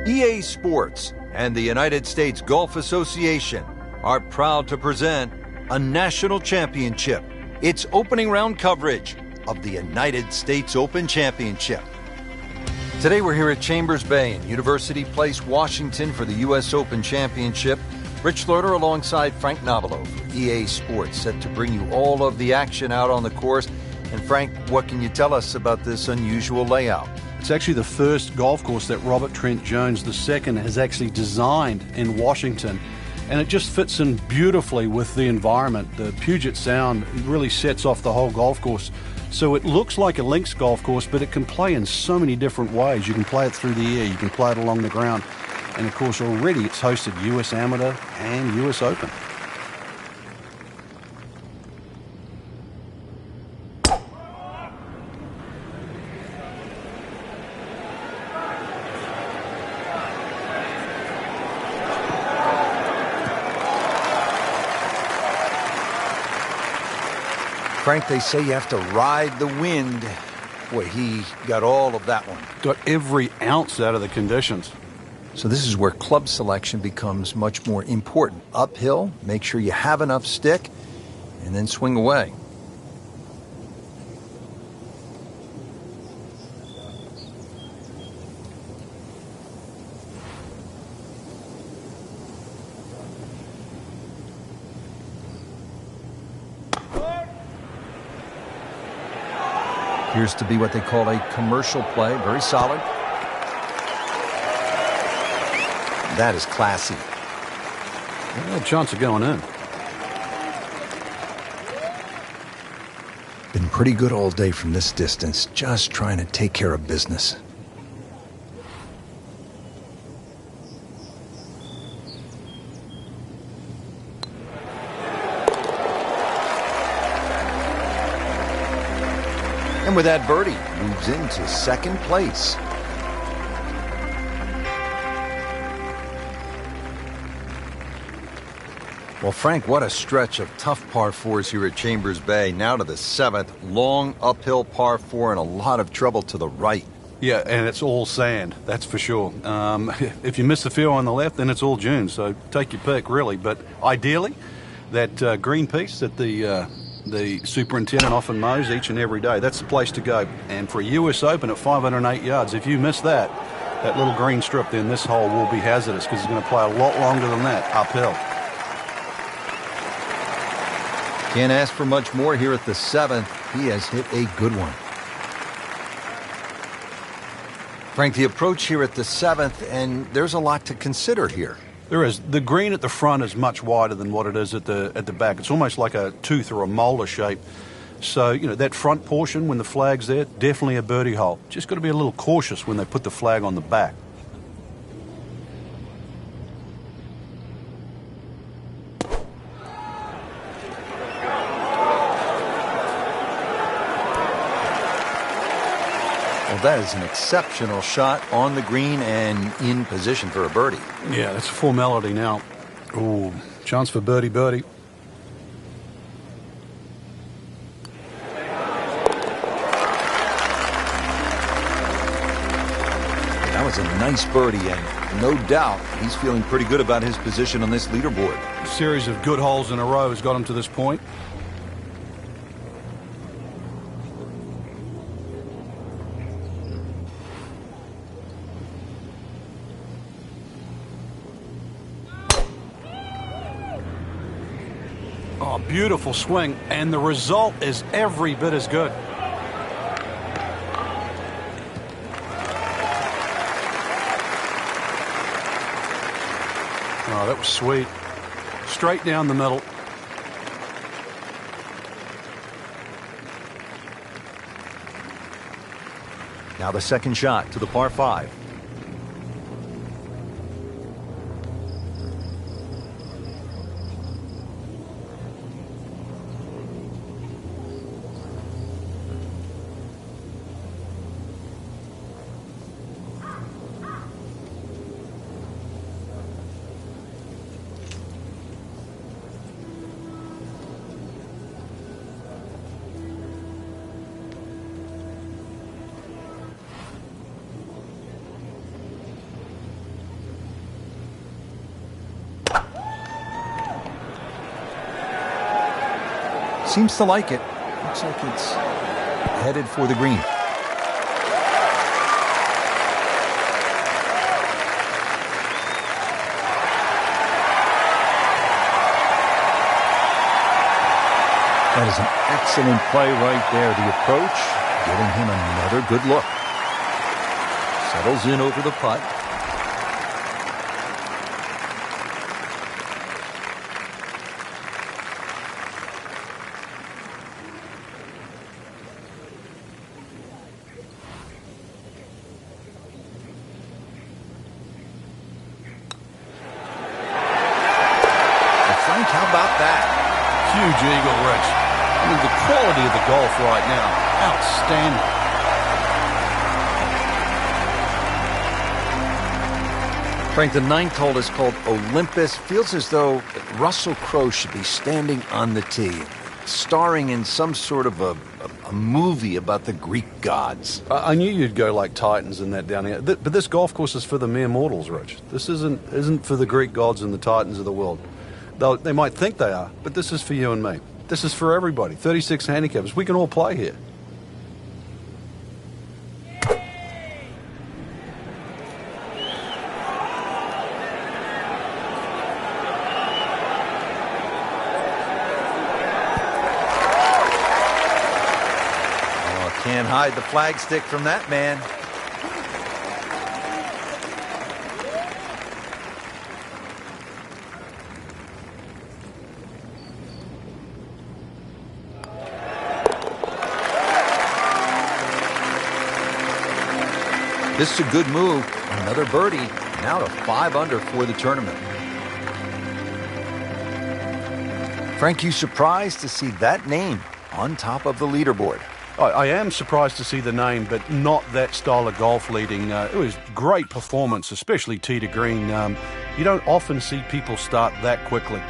EA Sports and the United States Golf Association are proud to present a national championship. It's opening round coverage of the United States Open Championship. Today we're here at Chambers Bay in University Place, Washington for the U.S. Open Championship. Rich Lerner alongside Frank Nobilo for EA Sports, set to bring you all of the action out on the course. And Frank, what can you tell us about this unusual layout? It's actually the first golf course that Robert Trent Jones II has actually designed in Washington, and it just fits in beautifully with the environment. The Puget Sound really sets off the whole golf course. So it looks like a links golf course, but it can play in so many different ways. You can play it through the air, you can play it along the ground, and of course already it's hosted US Amateur and US Open. Frank, they say you have to ride the wind. Boy, he got all of that one. Got every ounce out of the conditions. So this is where club selection becomes much more important. Uphill, make sure you have enough stick, and then swing away. Appears to be what they call a commercial play. Very solid. That is classy. Well, chance of going in. Been pretty good all day from this distance, just trying to take care of business. And with that birdie, moves into second place. Well, Frank, what a stretch of tough par fours here at Chambers Bay. Now to the seventh, long uphill par four and a lot of trouble to the right. Yeah, and it's all sand, that's for sure. If you miss the field on the left, then it's all dunes, so take your pick, really. But ideally, that green piece that the superintendent often mows each and every day, that's the place to go. And for a US Open at 508 yards, if you miss that little green strip, then this hole will be hazardous because it's going to play a lot longer than that uphill. Can't ask for much more here at the seventh. He has hit a good one. Frank, the approach here at the seventh, and there's a lot to consider here. There is. The green at the front is much wider than what it is at the back. It's almost like a tooth or a molar shape. So, you know, that front portion, when the flag's there, definitely a birdie hole. Just got to be a little cautious when they put the flag on the back. Well, that is an exceptional shot on the green and in position for a birdie. Yeah, that's a formality now. Ooh, chance for birdie. That was a nice birdie, and no doubt he's feeling pretty good about his position on this leaderboard. A series of good holes in a row has got him to this point. Oh, beautiful swing, and the result is every bit as good. Oh, that was sweet. Straight down the middle. Now the second shot to the par five. seems to like it. Looks like it's headed for the green. That is an excellent play right there. The approach, giving him another good look. Settles in over the putt. Frank, how about that? Huge eagle, Rich. I mean, the quality of the golf right now, outstanding. Frank, the ninth hole is called Olympus. Feels as though Russell Crowe should be standing on the tee, starring in some sort of a movie about the Greek gods. I knew you'd go like Titans and that down here. But this golf course is for the mere mortals, Rich. This isn't for the Greek gods and the Titans of the world. They might think they are, but this is for you and me. This is for everybody. 36 handicappers. We can all play here. Can't hide the flagstick from that man. This is a good move. Another birdie. Now to 5 under for the tournament. Frank, you surprised to see that name on top of the leaderboard? I am surprised to see the name, but not that style of golf leading. It was great performance, especially tee to green. You don't often see people start that quickly.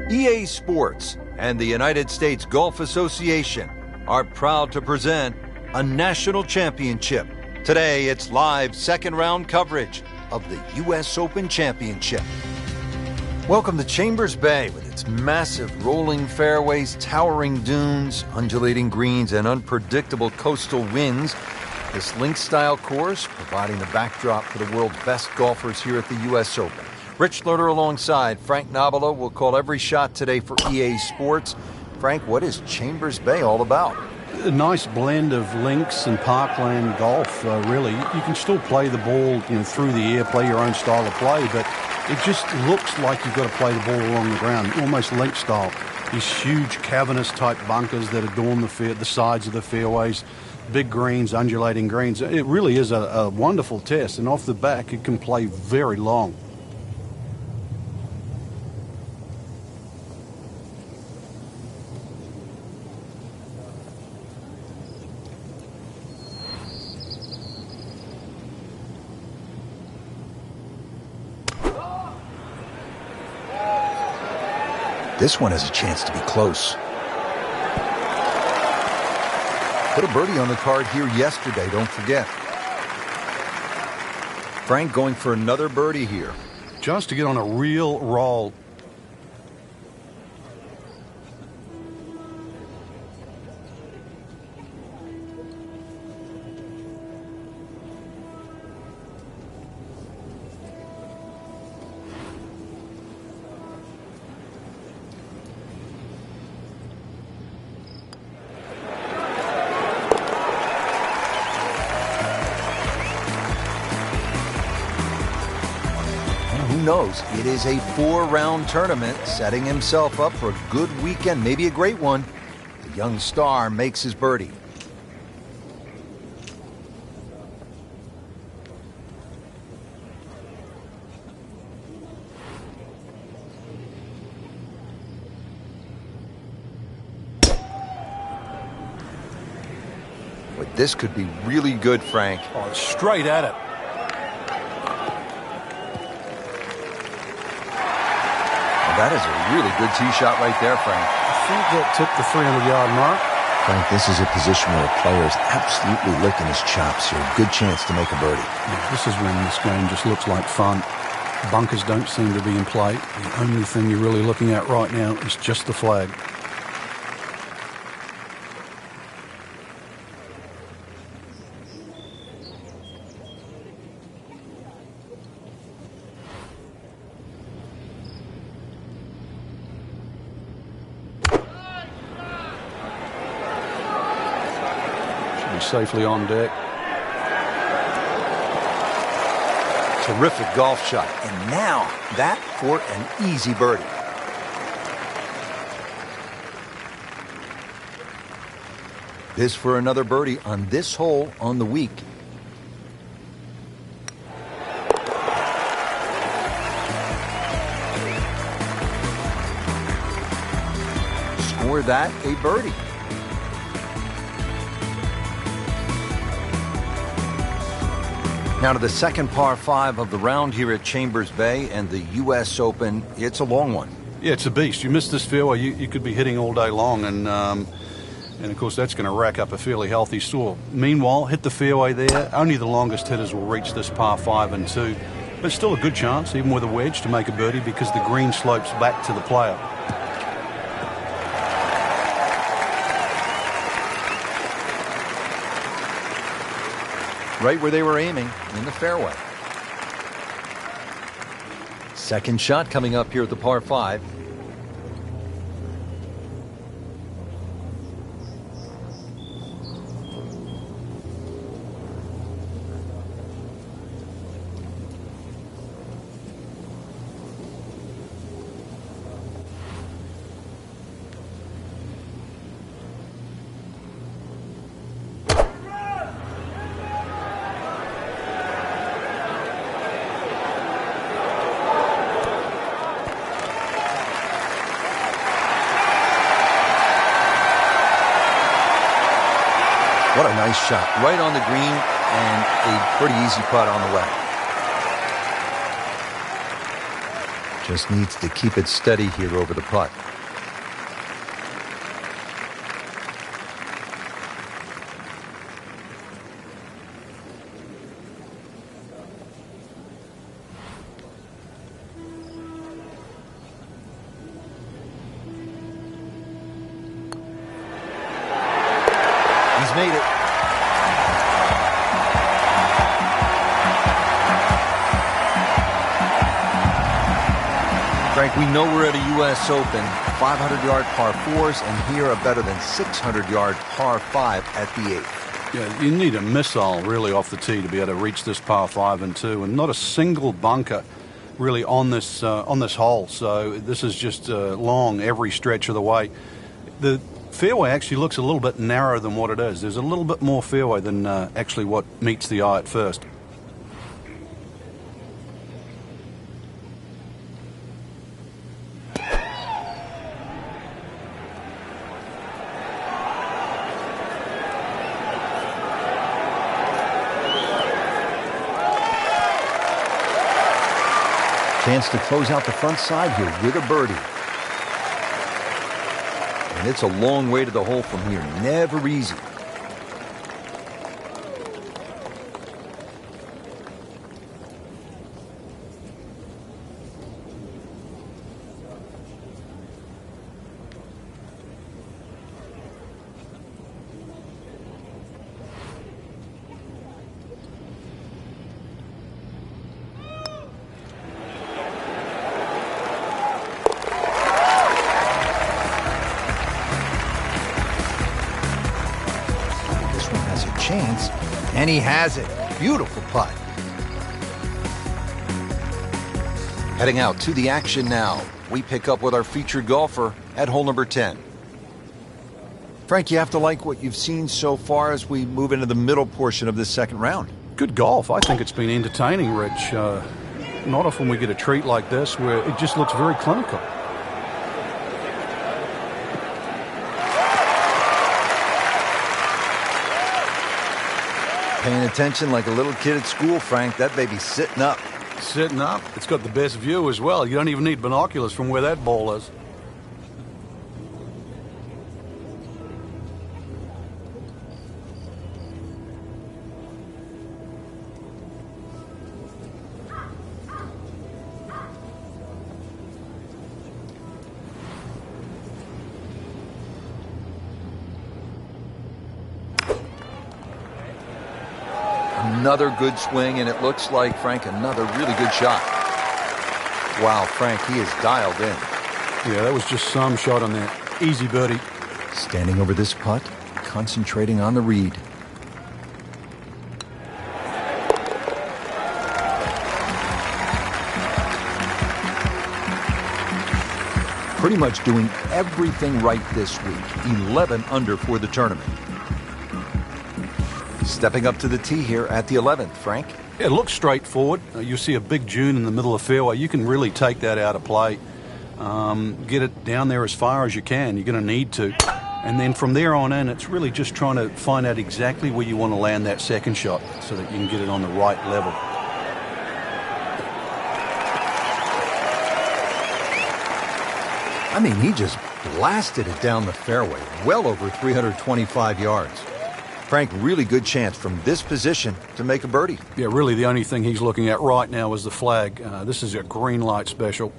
EA Sports and the United States Golf Association are proud to present a national championship. Today, it's live second-round coverage of the U.S. Open Championship. Welcome to Chambers Bay with its massive rolling fairways, towering dunes, undulating greens, and unpredictable coastal winds. This links-style course providing the backdrop for the world's best golfers here at the U.S. Open. Rich Lerner alongside Frank Nobilo will call every shot today for EA Sports. Frank, what is Chambers Bay all about? A nice blend of links and parkland golf, really. You can still play the ball through the air, play your own style of play, but it just looks like you've got to play the ball along the ground, almost link style. These huge cavernous type bunkers that adorn the sides of the fairways, big greens, undulating greens. It really is a wonderful test, and off the back it can play very long. This one has a chance to be close. Put a birdie on the card here yesterday, don't forget. Frank going for another birdie here. Just to get on a real roll. Knows it is a 4-round tournament, setting himself up for a good weekend, maybe a great one. The young star makes his birdie. But this could be really good, Frank. Oh, straight at it. That is a really good tee shot right there, Frank. I think that tipped the 300-yard mark. Frank, this is a position where a player is absolutely licking his chops here. Good chance to make a birdie. Yeah, this is when this game just looks like fun. Bunkers don't seem to be in play. The only thing you're really looking at right now is just the flag. Safely on deck. Terrific golf shot. And now that for an easy birdie. This for another birdie on this hole on the week. Score that a birdie. Now to the second par 5 of the round here at Chambers Bay and the U.S. Open. It's a long one. Yeah, it's a beast. You miss this fairway, you could be hitting all day long, and of course that's going to rack up a fairly healthy score. Meanwhile, hit the fairway there. Only the longest hitters will reach this par 5 and 2, but still a good chance, even with a wedge, to make a birdie because the green slopes back to the player. Right where they were aiming, in the fairway. Second shot coming up here at the par 5. What a nice shot. Right on the green and a pretty easy putt on the way. Just needs to keep it steady here over the putt. He's made it. Frank, we know we're at a U.S. Open, 500-yard par 4s, and here a better than 600-yard par 5 at the 8th. Yeah, you need a missile really off the tee to be able to reach this par 5 and 2, and not a single bunker really on this hole. So this is just long every stretch of the way. The fairway actually looks a little bit narrower than what it is. There's a little bit more fairway than actually what meets the eye at first. Chance to close out the front side here with a birdie. And it's a long way to the hole from here. Never easy. Chance, and he has it. Beautiful putt. Heading out to the action now. We pick up with our featured golfer at hole number 10. Frank, you have to like what you've seen so far as we move into the middle portion of this second round. Good golf. I think it's been entertaining, Rich. Not often we get a treat like this where it just looks very clinical. Paying attention like a little kid at school, Frank. That baby's sitting up. Sitting up. It's got the best view as well. You don't even need binoculars from where that ball is. Another good swing, and it looks like, Frank, another really good shot. Wow, Frank, he is dialed in. Yeah, that was just some shot on that. Easy birdie. Standing over this putt, concentrating on the read. Pretty much doing everything right this week. 11 under for the tournament. Stepping up to the tee here at the 11th, Frank. It looks straightforward. You see a big dune in the middle of the fairway. You can really take that out of play. Get it down there as far as you can. You're going to need to. And then from there on in, it's really just trying to find out exactly where you want to land that second shot so that you can get it on the right level. I mean, he just blasted it down the fairway, well over 325 yards. Frank, really good chance from this position to make a birdie. Yeah, really the only thing he's looking at right now is the flag. This is a green light special.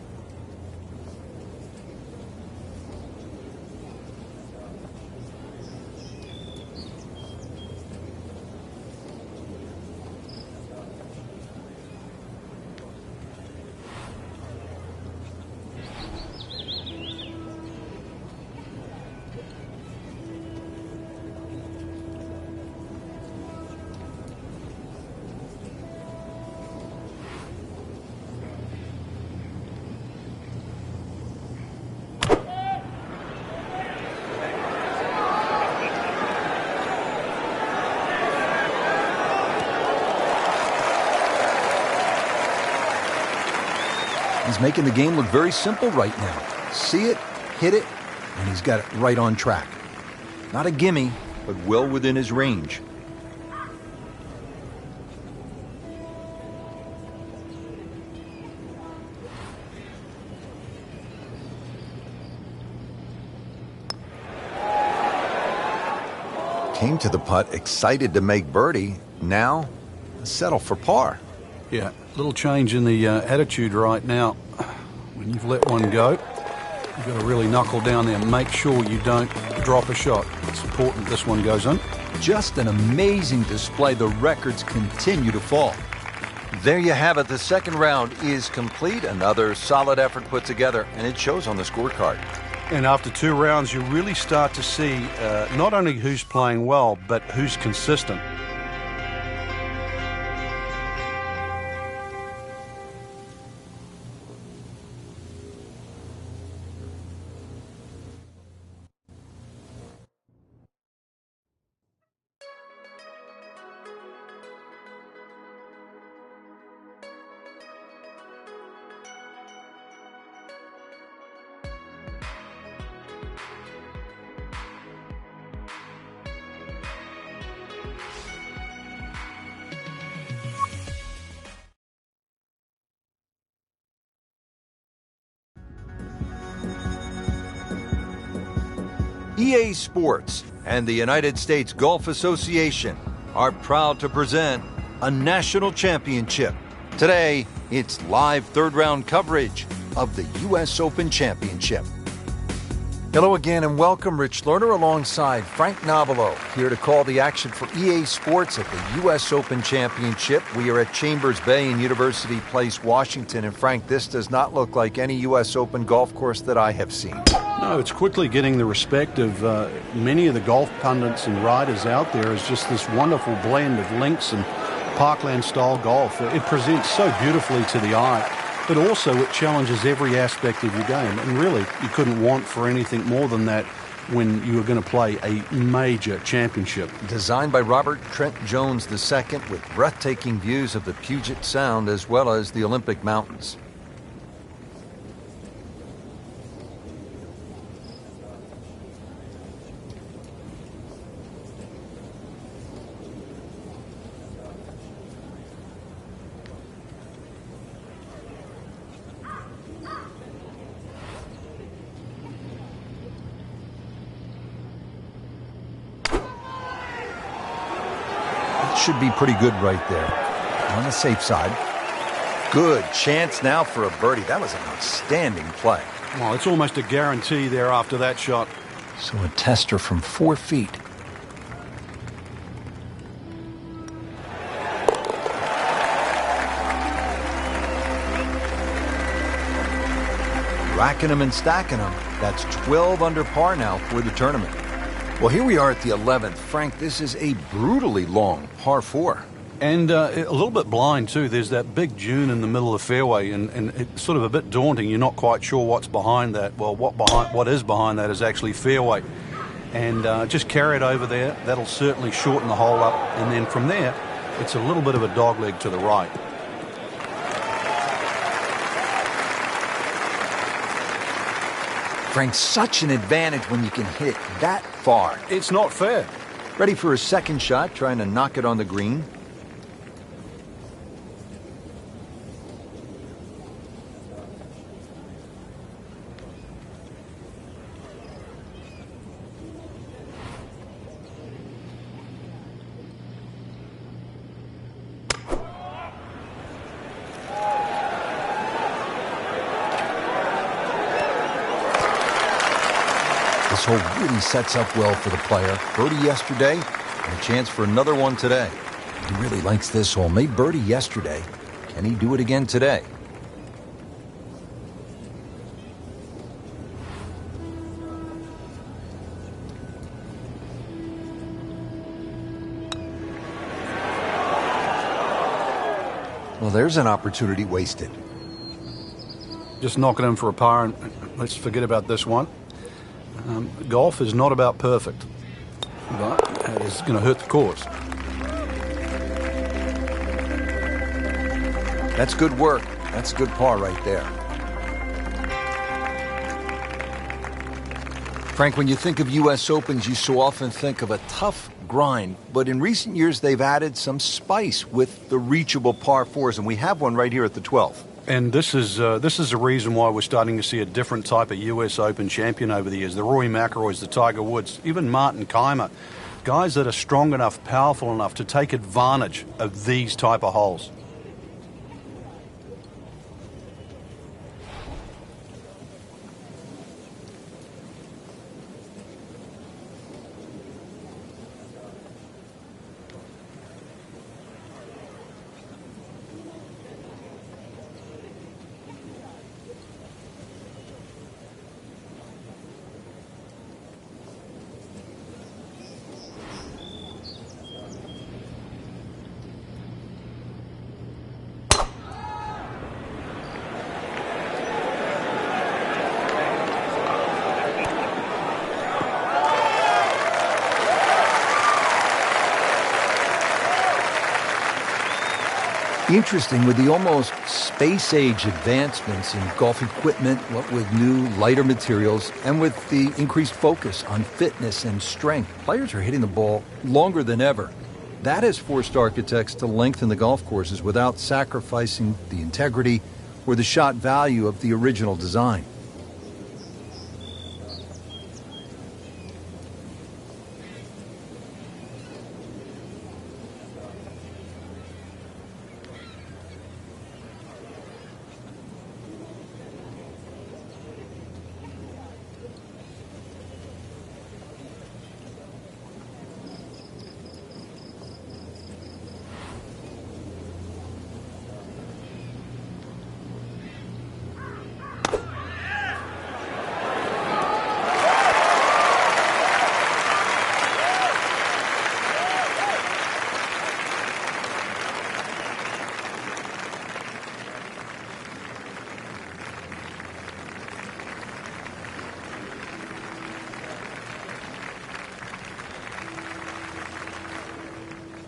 He's making the game look very simple right now. See it, hit it, and he's got it right on track. Not a gimme, but well within his range. Came to the putt excited to make birdie. Now, settle for par. Yeah, little change in the attitude right now. When you've let one go, you've got to really knuckle down there and make sure you don't drop a shot. It's important this one goes in. Just an amazing display. The records continue to fall. There you have it. The second round is complete. Another solid effort put together, and it shows on the scorecard. And after 2 rounds, you really start to see not only who's playing well, but who's consistent. EA Sports and the United States Golf Association are proud to present a national championship. Today, it's live third-round coverage of the U.S. Open Championship. Hello again and welcome. Rich Lerner alongside Frank Nobilo here to call the action for EA Sports at the U.S. Open Championship. We are at Chambers Bay in University Place, Washington. And Frank, this does not look like any U.S. Open golf course that I have seen. No, it's quickly getting the respect of many of the golf pundits and writers out there as just this wonderful blend of links and parkland-style golf. It presents so beautifully to the eye, but also it challenges every aspect of your game. And really, you couldn't want for anything more than that when you are going to play a major championship. Designed by Robert Trent Jones II with breathtaking views of the Puget Sound as well as the Olympic Mountains. Should be pretty good right there. On the safe side. Good chance now for a birdie. That was an outstanding play. Well, it's almost a guarantee there after that shot. So a tester from 4 feet. Racking them and stacking them. That's 12 under par now for the tournament. Well, here we are at the 11th. Frank, this is a brutally long par 4. And a little bit blind, too. There's that big dune in the middle of the fairway, and it's sort of a bit daunting. You're not quite sure what's behind that. Well, what is behind that is actually fairway. And just carry it over there. That'll certainly shorten the hole up. And then from there, it's a little bit of a dogleg to the right. Frank, such an advantage when you can hit it that far. It's not fair. Ready for a second shot, trying to knock it on the green. This hole really sets up well for the player. Birdie yesterday, and a chance for another one today. He really likes this hole. Made birdie yesterday. Can he do it again today? Well, there's an opportunity wasted. Just knock it in for a par, and let's forget about this one. Golf is not about perfect, but it is going to hurt the course. That's good work. That's a good par right there. Frank, when you think of U.S. Opens, you so often think of a tough grind, but in recent years they've added some spice with the reachable par 4s, and we have one right here at the 12th. And this is the reason why we're starting to see a different type of U.S. Open champion over the years. The Rory McIlroys, the Tiger Woods, even Martin Kaymer. Guys that are strong enough, powerful enough to take advantage of these type of holes. Interesting, with the almost space-age advancements in golf equipment, what with new, lighter materials, and with the increased focus on fitness and strength, players are hitting the ball longer than ever. That has forced architects to lengthen the golf courses without sacrificing the integrity or the shot value of the original design.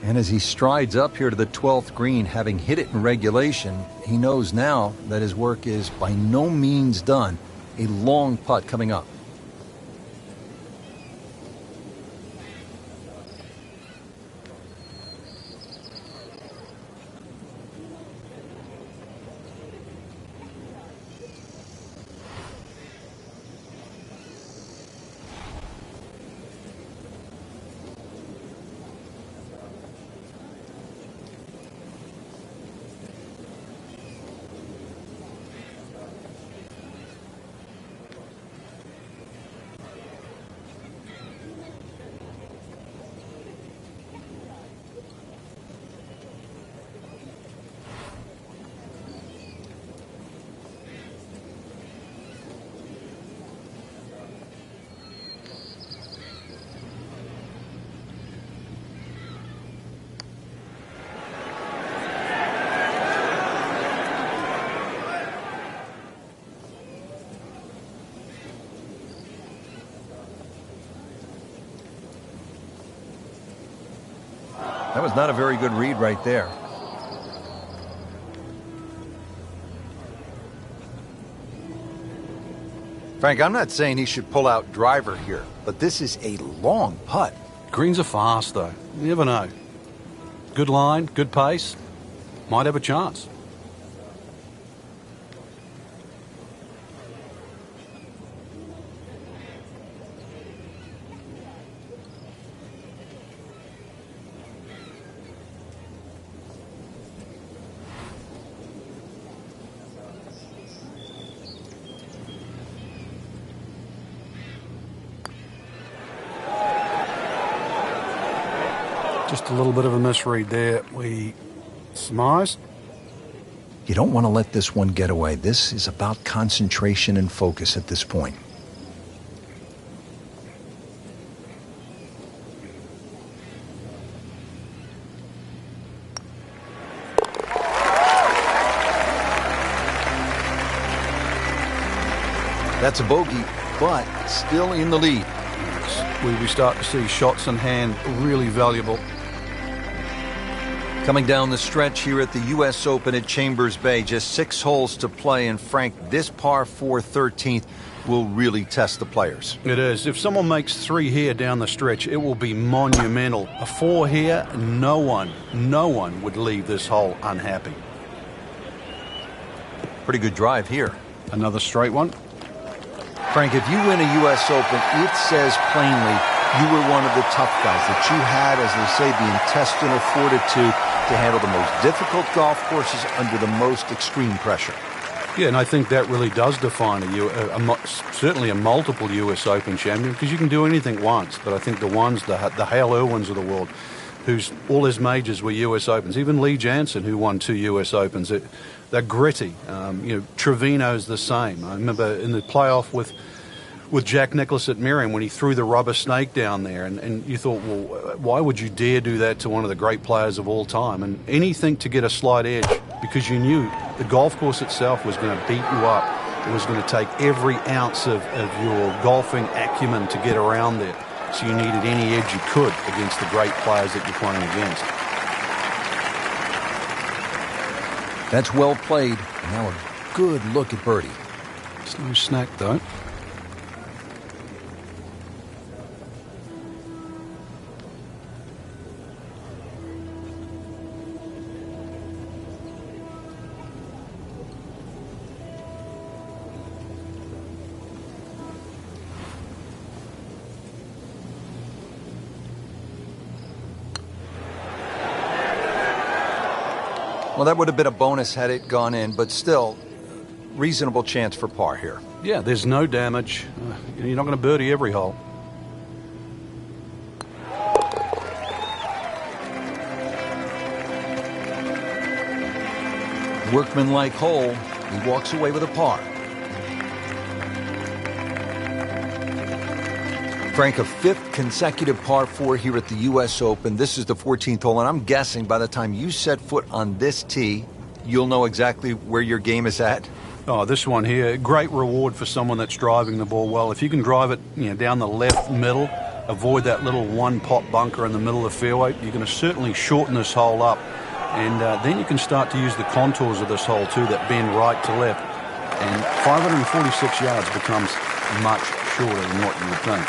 And as he strides up here to the 12th green, having hit it in regulation, he knows now that his work is by no means done. A long putt coming up. That was not a very good read right there. Frank, I'm not saying he should pull out driver here, but this is a long putt. Greens are fast, though. You never know. Good line, good pace. Might have a chance. Just a little bit of a misread there. We surmised. You don't want to let this one get away. This is about concentration and focus at this point. That's a bogey, but still in the lead. We start to see shots in hand really valuable. Coming down the stretch here at the U.S. Open at Chambers Bay, just 6 holes to play, and Frank, this par 4 13th will really test the players. It is. If someone makes 3 here down the stretch, it will be monumental. A 4 here, no one would leave this hole unhappy. Pretty good drive here. Another straight one. Frank, if you win a U.S. Open, it says plainly you were one of the tough guys, that you had, as they say, the intestinal fortitude to handle the most difficult golf courses under the most extreme pressure. Yeah, and I think that really does define certainly a multiple U.S. Open champion, because you can do anything once, but I think the Hale Irwins of the world, whose all his majors were U.S. Opens, even Lee Janzen, who won 2 U.S. Opens, they're gritty. Trevino's the same. I remember in the playoff with Jack Nicklaus at Miriam when he threw the rubber snake down there, and you thought, well, why would you dare do that to one of the great players of all time? And anything to get a slight edge, because you knew the golf course itself was going to beat you up. It was going to take every ounce of your golfing acumen to get around there. So you needed any edge you could against the great players that you're playing against. That's well played. Now a good look at birdie. It's no snack, though. Well, that would have been a bonus had it gone in, but still, reasonable chance for par here. Yeah, there's no damage. You're not going to birdie every hole. Workmanlike hole. He walks away with a par. Frank, a 5th consecutive par 4 here at the U.S. Open. This is the 14th hole, and I'm guessing by the time you set foot on this tee, you'll know exactly where your game is at. Oh, this one here, great reward for someone that's driving the ball well. If you can drive it down the left middle, avoid that little one-pot bunker in the middle of the fairway. You're going to certainly shorten this hole up, and then you can start to use the contours of this hole too, that bend right to left, and 546 yards becomes much shorter than what you would think.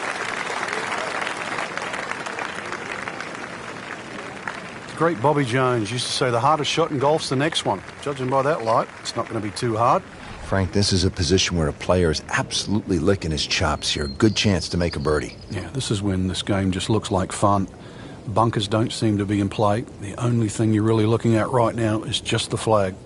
The great Bobby Jones used to say the hardest shot in golf's the next one. Judging by that light, it's not going to be too hard. Frank, this is a position where a player is absolutely licking his chops here. Good chance to make a birdie. Yeah, this is when this game just looks like fun. Bunkers don't seem to be in play. The only thing you're really looking at right now is just the flag.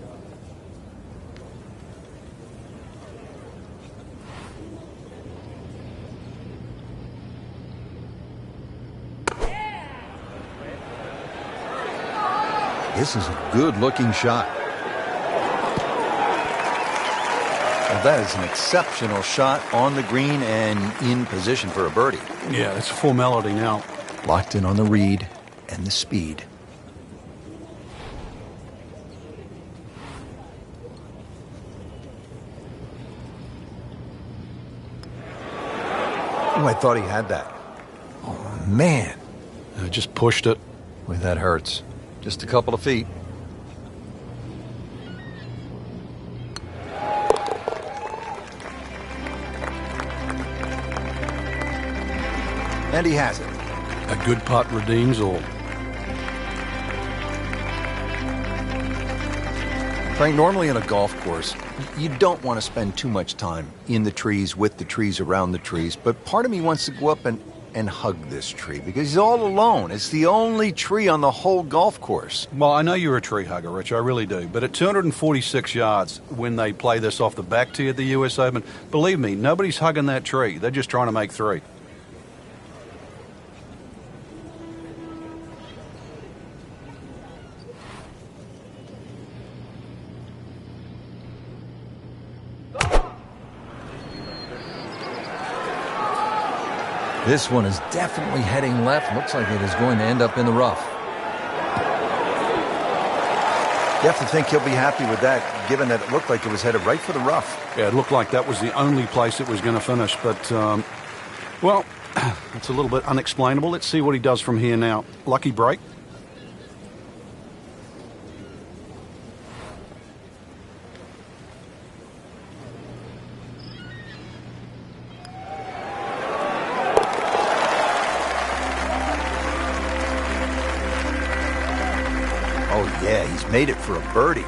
This is a good-looking shot. Well, that is an exceptional shot on the green and in position for a birdie. Yeah, it's a formality now. Locked in on the read and the speed. Oh, I thought he had that. Oh, man. Just pushed it. Boy, that hurts. Just a couple of feet. And he has it. A good putt redeems all. Frank, normally on a golf course, you don't want to spend too much time in the trees, with the trees, around the trees. But part of me wants to go up and hug this tree because he's all alone. It's the only tree on the whole golf course. Well, I know you're a tree hugger, Rich. I really do. But at 246 yards, when they play this off the back tee at the US Open, believe me, nobody's hugging that tree. They're just trying to make three. This one is definitely heading left. Looks like it is going to end up in the rough. You have to think he'll be happy with that, given that it looked like it was headed right for the rough. Yeah, it looked like that was the only place it was going to finish. But, well, it's a little bit unexplainable. Let's see what he does from here now. Lucky break. Yeah, he's made it for a birdie.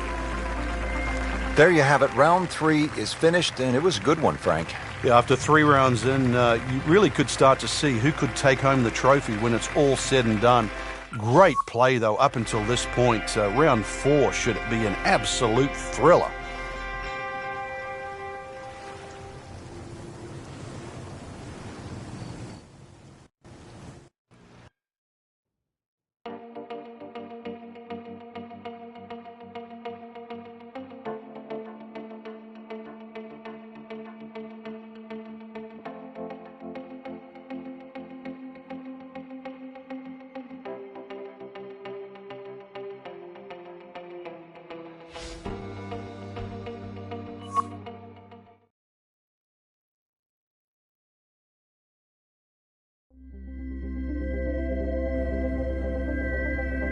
There you have it. Round 3 is finished, and it was a good one, Frank. Yeah, after 3 rounds in, you really could start to see who could take home the trophy when it's all said and done. Great play, though, up until this point. Round 4 should be an absolute thriller.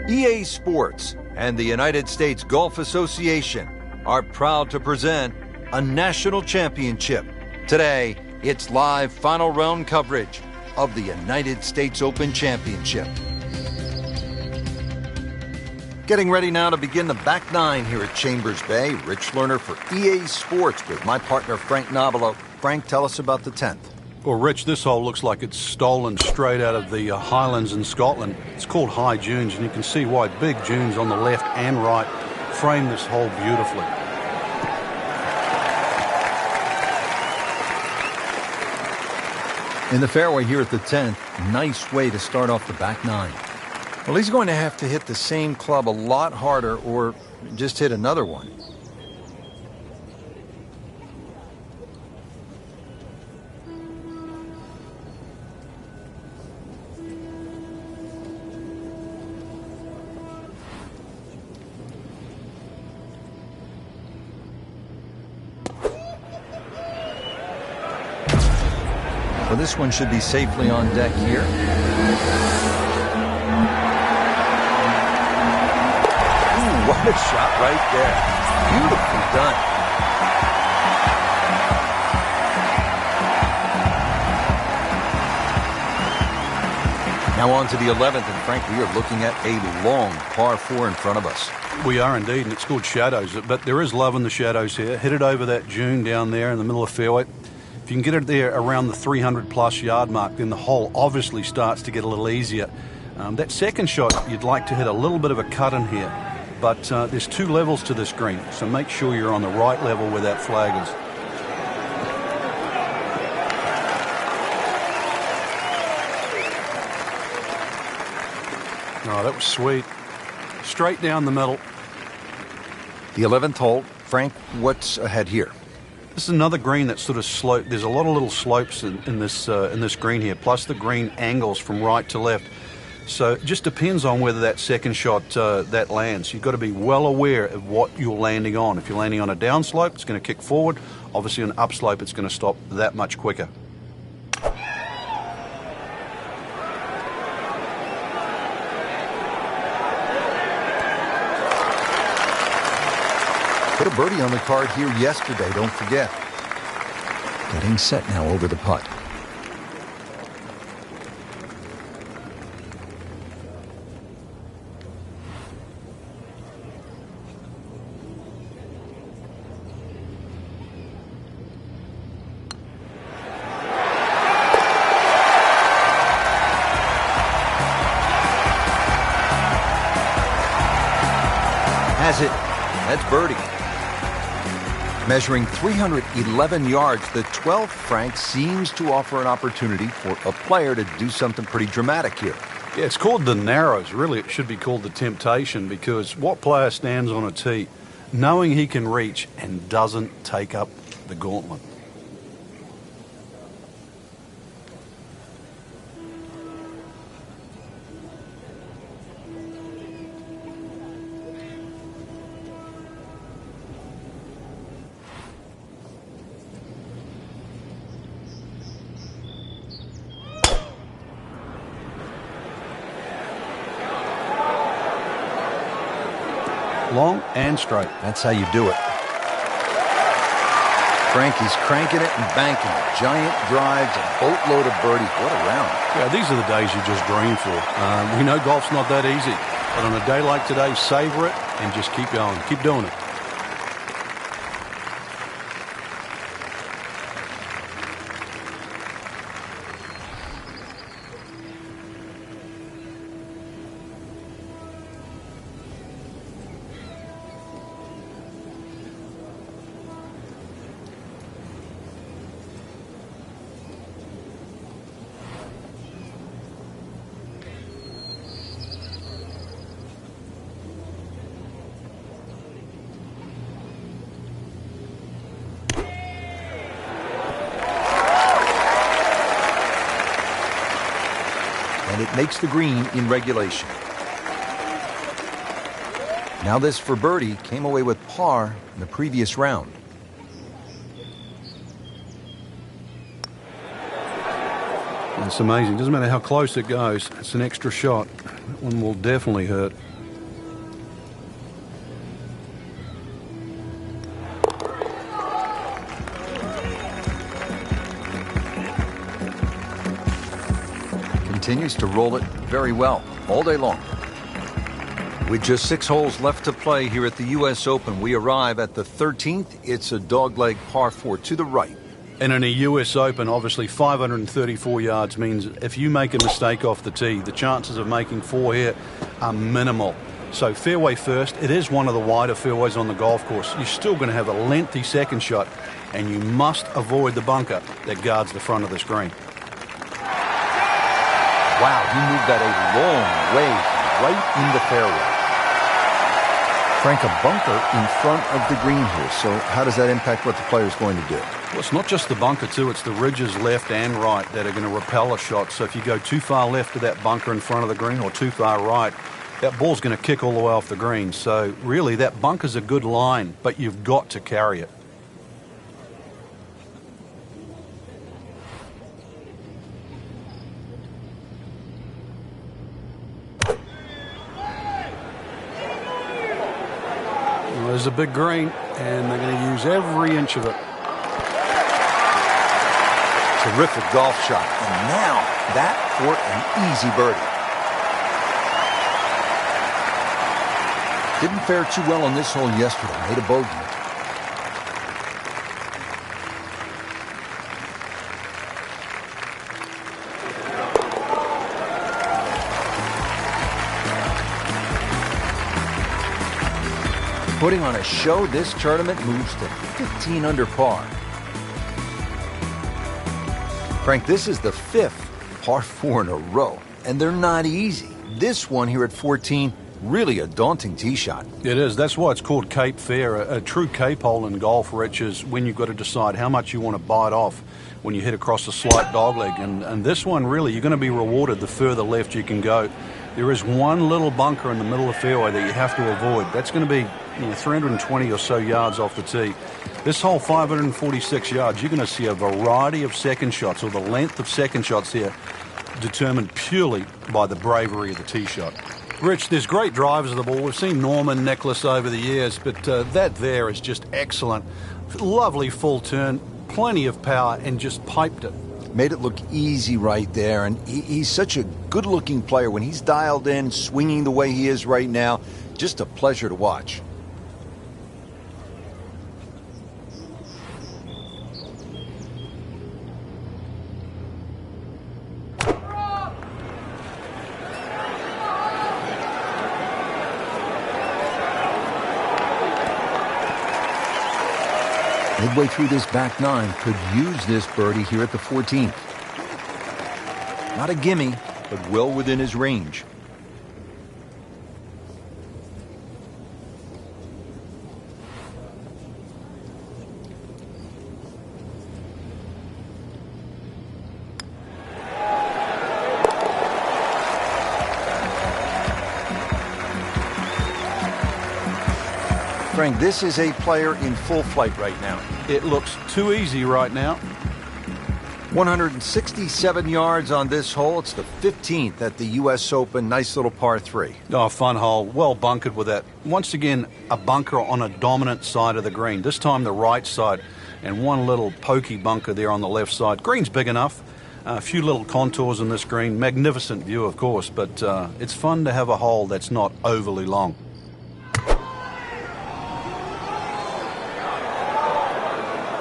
EA Sports and the United States Golf Association are proud to present a national championship. Today, it's live final round coverage of the United States Open Championship. Getting ready now to begin the back 9 here at Chambers Bay. Rich Lerner for EA Sports with my partner Frank Nobilo. Frank, tell us about the 10th. Well, Rich, this hole looks like it's stolen straight out of the Highlands in Scotland. It's called High Dunes, and you can see why big dunes on the left and right frame this hole beautifully. In the fairway here at the 10th, nice way to start off the back 9. Well, he's going to have to hit the same club a lot harder or just hit another one. Well, this one should be safely on deck here. Ooh, what a shot right there. Beautifully done. Now on to the 11th, and Frank, we are looking at a long par 4 in front of us. We are indeed, and it's called Shadows, but there is love in the shadows here. Hit it over that dune down there in the middle of the fairway. If you can get it there around the 300-plus yard mark, then the hole obviously starts to get a little easier. That second shot, you'd like to hit a little bit of a cut in here, but there's 2 levels to this green, so make sure you're on the right level where that flag is. Oh, that was sweet. Straight down the middle. The 11th hole. Frank, what's ahead here? This is another green that's sort of sloped. There's a lot of little slopes in this green here, plus the green angles from right to left. So it just depends on whether that second shot that lands. You've got to be well aware of what you're landing on. If you're landing on a downslope, it's going to kick forward. Obviously, on an upslope, it's going to stop that much quicker. Put a birdie on the card here yesterday, don't forget. Getting set now over the putt. Has it. That's birdie. Measuring 311 yards, the 12th, Frank, seems to offer an opportunity for a player to do something pretty dramatic here. Yeah, it's called the Narrows. Really, it should be called the Temptation, because what player stands on a tee knowing he can reach and doesn't take up the gauntlet? Long and straight. That's how you do it. Frankie's cranking it and banking. Giant drives, a boatload of birdies. What a round. Yeah, these are the days you just dream for. We know golf's not that easy. But on a day like today, savor it and just keep going. Keep doing it. And it makes the green in regulation. Now this for birdie, came away with par in the previous round. It's amazing. Doesn't matter how close it goes. It's an extra shot. That one will definitely hurt. Continues to roll it very well all day long. With just 6 holes left to play here at the U.S. Open, we arrive at the 13th. It's a dogleg par 4 to the right. And in a U.S. Open, obviously 534 yards means if you make a mistake off the tee, the chances of making 4 here are minimal. So fairway first. It is one of the wider fairways on the golf course. You're still going to have a lengthy second shot, and you must avoid the bunker that guards the front of the screen. Wow, he moved that a long way right in the fairway. Frank, a bunker in front of the green here. So how does that impact what the player's going to do? Well, it's not just the bunker, too. It's the ridges left and right that are going to repel a shot. So if you go too far left of that bunker in front of the green or too far right, that ball's going to kick all the way off the green. So really, that bunker's a good line, but you've got to carry it. is a big green, and they're going to use every inch of it. Terrific golf shot. And now that for an easy birdie. Didn't fare too well on this hole yesterday. Made a bogey. Putting on a show, this tournament moves to 15 under par. Frank, this is the 5th par 4 in a row, and they're not easy. This one here at 14, really a daunting tee shot. It is. That's why it's called Cape Fair. A true Cape hole in golf, Rich, is when you've got to decide how much you want to bite off when you hit across a slight dogleg. And this one, really, you're going to be rewarded the further left you can go. There is one little bunker in the middle of the fairway that you have to avoid. That's going to be 320 or so yards off the tee. This hole, 546 yards, you're going to see a variety of second shots, or the length of second shots here, determined purely by the bravery of the tee shot. Rich, there's great drivers of the ball. We've seen Norman, Nicklaus over the years, but that there is just excellent. Lovely full turn, plenty of power, and just piped it. Made it look easy right there, and he's such a good-looking player. When he's dialed in, swinging the way he is right now, just a pleasure to watch. Midway through this back nine, could use this birdie here at the 14th. Not a gimme, but well within his range. Frank, this is a player in full flight right now. It looks too easy right now. 167 yards on this hole. It's the 15th at the U.S. Open. Nice little par 3. Oh, fun hole. Well bunkered with that. Once again, a bunker on a dominant side of the green. This time the right side, and one little pokey bunker there on the left side. Green's big enough. A few little contours in this green. Magnificent view, of course, but it's fun to have a hole that's not overly long.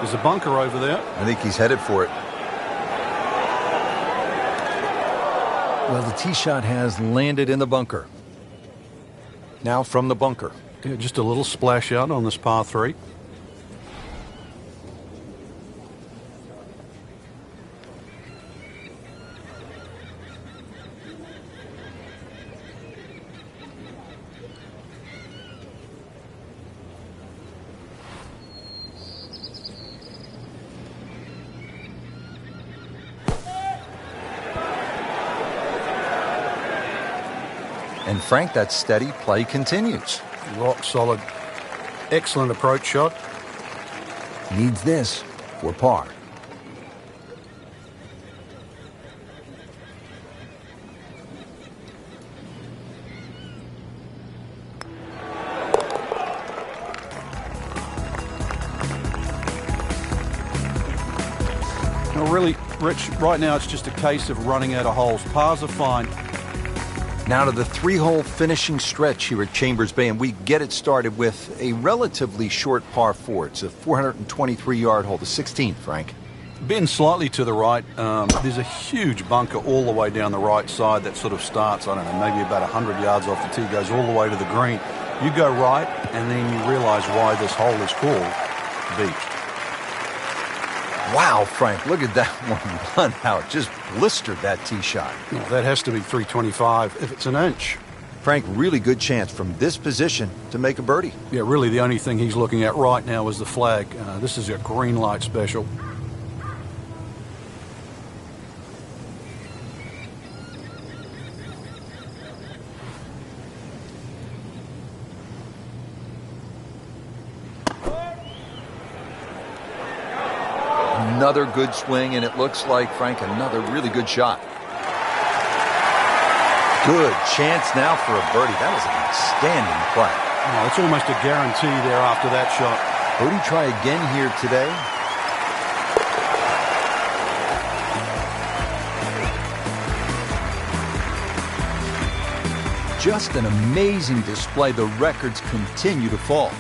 There's a bunker over there. I think he's headed for it. Well, the tee shot has landed in the bunker. Now from the bunker. Yeah, just a little splash out on this par 3. And Frank, that steady play continues. Rock solid. Excellent approach shot. Needs this for par. Now really, Rich, right now it's just a case of running out of holes. Pars are fine. Now to the 3-hole finishing stretch here at Chambers Bay, and we get it started with a relatively short par 4. It's a 423-yard hole, the 16th, Frank. Bend slightly to the right. There's a huge bunker all the way down the right side that sort of starts, I don't know, maybe about 100 yards off the tee, goes all the way to the green. You go right, and then you realize why this hole is called Beach. Wow, Frank, look at that one run out. Just blistered that tee shot. Well, that has to be 325 if it's an inch. Frank, really good chance from this position to make a birdie. Yeah, really the only thing he's looking at right now is the flag. This is a green light special. Another good swing, and it looks like, Frank, another really good shot. Good chance now for a birdie. That was an outstanding play. Oh, it's almost a guarantee there after that shot. Birdie try again here today. Just an amazing display. The records continue to fall.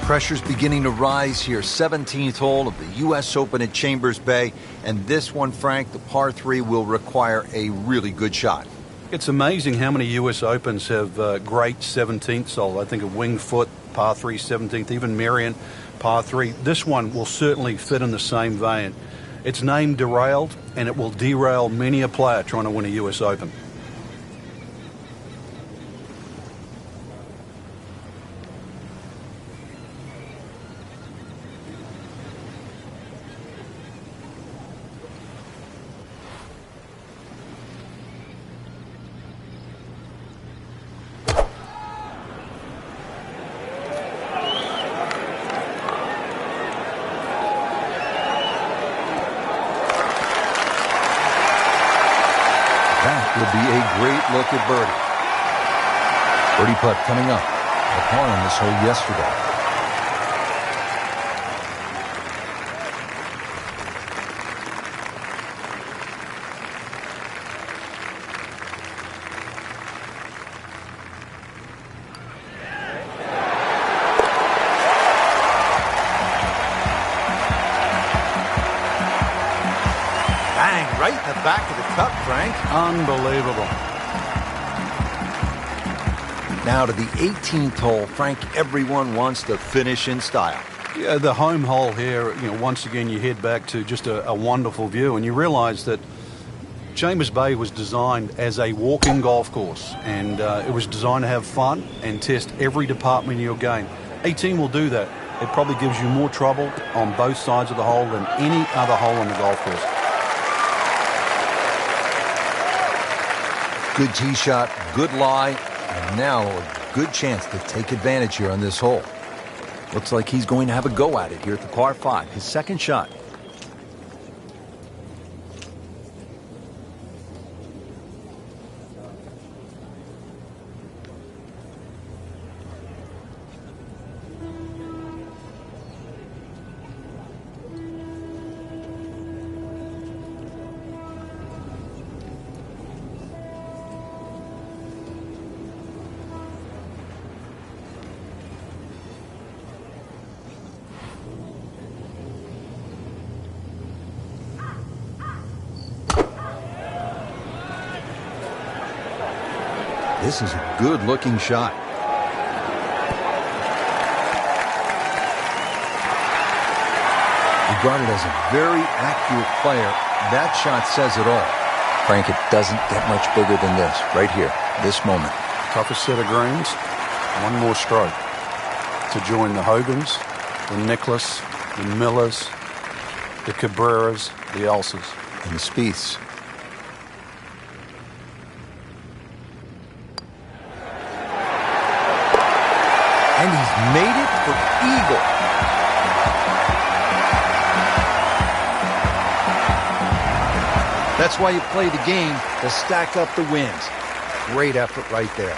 Pressure's beginning to rise here. 17th hole of the U.S. Open at Chambers Bay. And this one, Frank, the par 3 will require a really good shot. It's amazing how many U.S. Opens have great 17th hole. I think of Winged Foot, par 3, 17th, even Merion, par 3. This one will certainly fit in the same vein. It's named Derailed, and it will derail many a player trying to win a U.S. Open. Will be a great look at birdie. Birdie putt coming up. The par on this hole yesterday. Bang, right in the back of the cup, Frank. Unbelievable. Now to the 18th hole, Frank. Everyone wants to finish in style. Yeah, the home hole here, once again you head back to just a wonderful view, and you realize that Chambers Bay was designed as a walking golf course, and it was designed to have fun and test every department of your game. 18 will do that. It probably gives you more trouble on both sides of the hole than any other hole on the golf course. Good tee shot, good lie, and now a good chance to take advantage here on this hole. Looks like he's going to have a go at it here at the par 5, his second shot. This is a good-looking shot. Regarded as a very accurate player, that shot says it all. Frank, it doesn't get much bigger than this, right here, this moment. Toughest set of greens, one more stroke to join the Hogans, the Nicklaus, the Millers, the Cabreras, the Elsas. And the Spieths. And he's made it for eagle. That's why you play the game, to stack up the wins. Great effort right there.